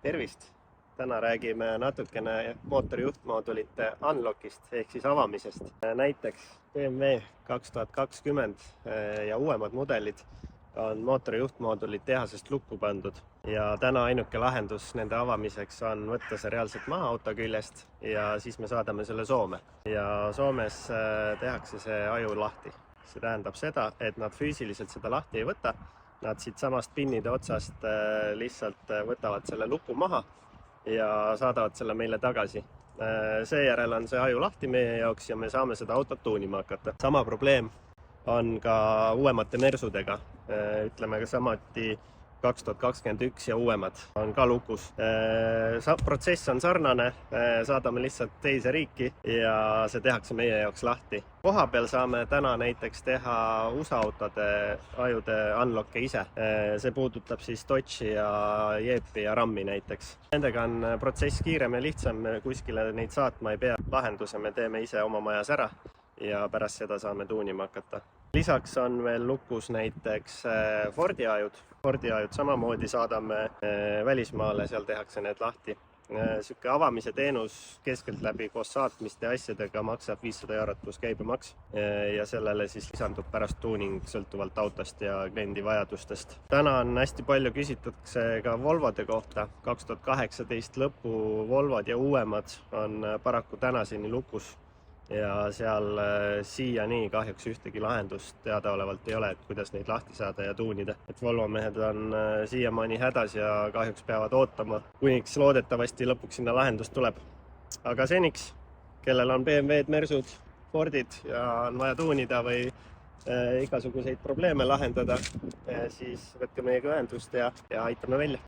Tervist! Täna räägime natukene mootori juhtmoodulite unlockist ehk siis avamisest. Näiteks BMW 2020 ja uuemad mudelid on mootori juhtmoodulid tehasest lukku pandud. Ja täna ainuke lahendus nende avamiseks on võtta see reaalselt maha auto küljest ja siis me saadame selle Soome. Ja Soomes tehakse see aju lahti. See tähendab seda, et nad füüsiliselt seda lahti ei võta. Nad siit samast pinnide otsast lihtsalt võtavad selle luku maha ja saadavad selle meile tagasi. Seejärel on see aju lahti meie jaoks ja me saame seda autot tuunima hakata. Sama probleem on ka uuemate Mersudega. Ütleme ka samuti 2021 ja uuemad on ka lukus. Protsess on sarnane, saadame lihtsalt teise riiki ja see tehakse meie jaoks lahti. Koha peal saame täna näiteks teha USA autode ajude unlock'e ise. See puudutab siis Dodge'i ja Jeepi ja Rammi näiteks. Nendega on protsess kiirem ja lihtsam, kuskile neid saatma ei pea. Lahenduse me teeme ise oma majas ära ja pärast seda saame tuunima hakata. Lisaks on veel lukus näiteks Fordi ajud. Fordi ajud samamoodi saadame välismaale, seal tehakse need lahti. Sükke avamise teenus keskelt läbi koos saatmiste ja asjadega maksab 500 eurot plus käibemaks ja sellele siis lisandub pärast tuuning sõltuvalt autost ja kliendi vajadustest. Täna on hästi palju küsitakse ka Volvode kohta. 2018 lõpu Volvod ja uuemad on paraku tänaseni lukus. Ja seal siiani kahjuks ühtegi lahendust teadaolevalt ei ole, et kuidas neid lahti saada ja tuunida. Et Volvo mehed on siiamaani hädas ja kahjuks peavad ootama, kuniks loodetavasti lõpuks sinna lahendus tuleb. Aga seniks, kellel on BMW-d, Mersud, Fordid ja on vaja tuunida või igasuguseid probleeme lahendada, siis võtke meiega ühendust ja aitame välja.